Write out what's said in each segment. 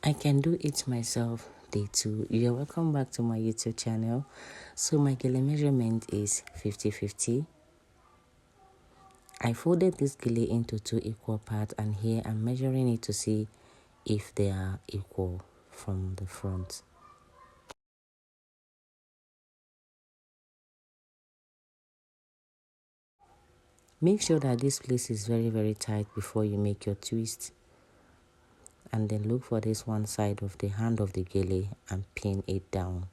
I can do it myself. Day 2. You're welcome back to my YouTube channel. So my gele measurement is 50-50. I folded this gele into 2 equal parts, and here I'm measuring it to see if they are equal from the front. Make sure that this place is very tight before you make your twist, and then look for this one side of the hand of the gele and pin it down.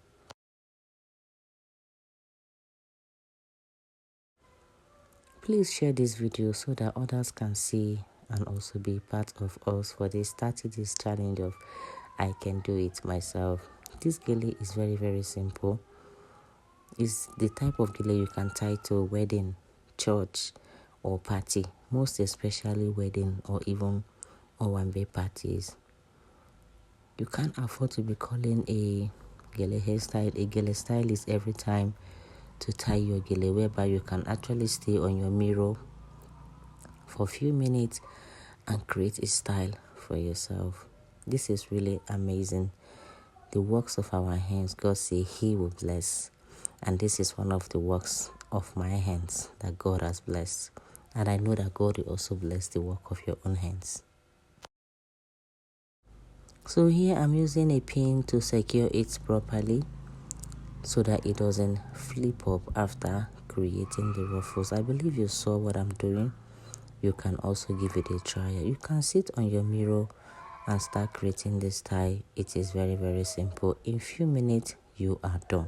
Please share this video so that others can see and also be part of us for this 30 days challenge of I can do it myself. This gele is very simple. It's the type of gele you can tie to a wedding, church or party, most especially wedding or even Owambe parties. You can't afford to be calling a gele hairstyle a gele stylist every time to tie your gele, whereby you can actually stay on your mirror for a few minutes and create a style for yourself. This is really amazing. The works of our hands, God say He will bless, and this is one of the works of my hands that God has blessed, and I know that God will also bless the work of your own hands. So here I'm using a pin to secure it properly so that it doesn't flip up after creating the ruffles. I believe you saw what I'm doing. You can also give it a try. You can sit on your mirror and start creating this tie. It is very simple. In few minutes you are done.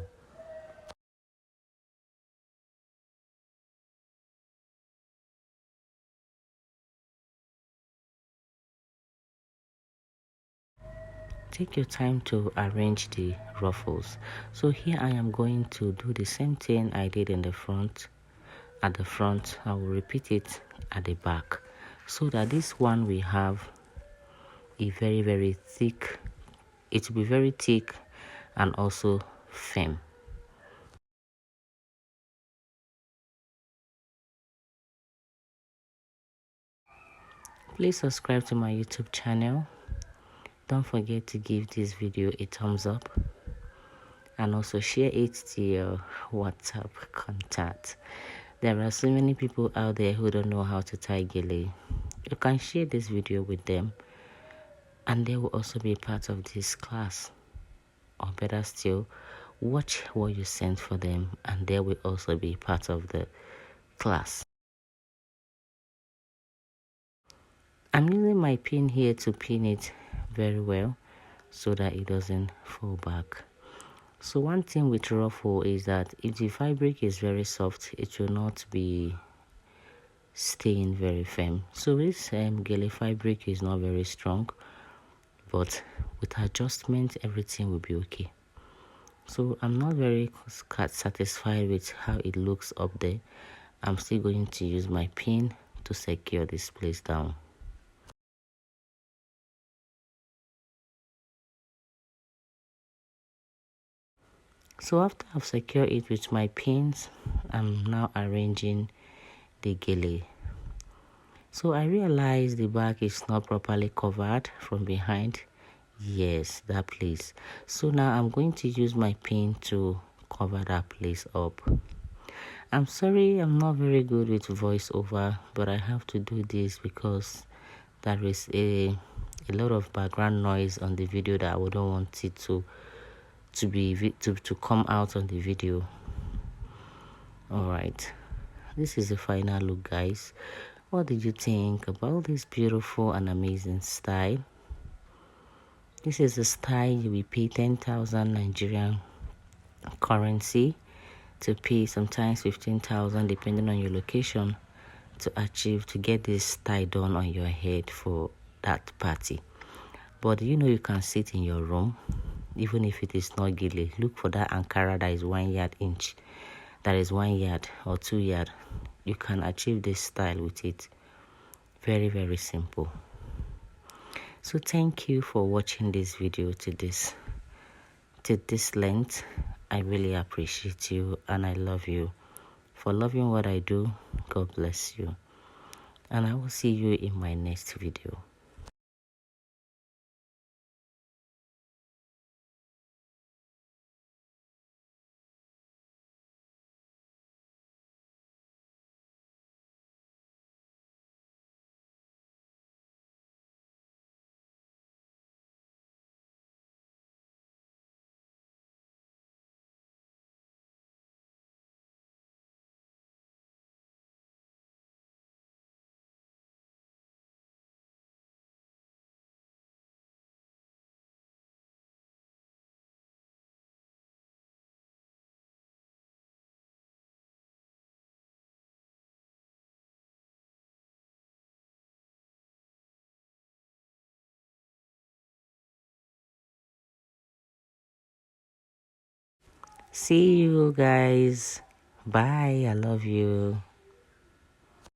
Take your time to arrange the ruffles. So here I am going to do the same thing I did in the front. At the front, I will repeat it at the back, so that this one we have a very thick, it will be very thick and also firm. Please subscribe to my YouTube channel. Don't forget to give this video a thumbs up and also share it to your WhatsApp contact. There are so many people out there who don't know how to tie gele. You can share this video with them and they will also be part of this class. Or better still, watch what you sent for them and they will also be part of the class. I'm using my pin here to pin it very well so that it doesn't fall back. So one thing with ruffle is that if the fabric is very soft, it will not be staying very firm. So this gele fabric is not very strong, but with adjustment everything will be okay. So I'm not very satisfied with how it looks up there. I'm still going to use my pin to secure this place down. So after I've secured it with my pins, I'm now arranging the gele. So I realized the back is not properly covered from behind. Yes, that place. So now I'm going to use my pin to cover that place up. I'm sorry I'm not very good with voiceover, but I have to do this because there is a lot of background noise on the video that I wouldn't want it to come out on the video. All right, this is the final look, guys. What did you think about this beautiful and amazing style? This is a style you will pay 10,000 Nigerian currency to pay, sometimes 15,000 depending on your location, to get this tie done on your head for that party. But you know, you can sit in your room even if it is not gele. Look for that Ankara that is 1 yard inch, that is 1 yard or 2 yard. You can achieve this style with it. Very simple. So thank you for watching this video to this length. I really appreciate you and I love you for loving what I do. God bless you, and I will see you in my next video. See you guys. Bye. I love you.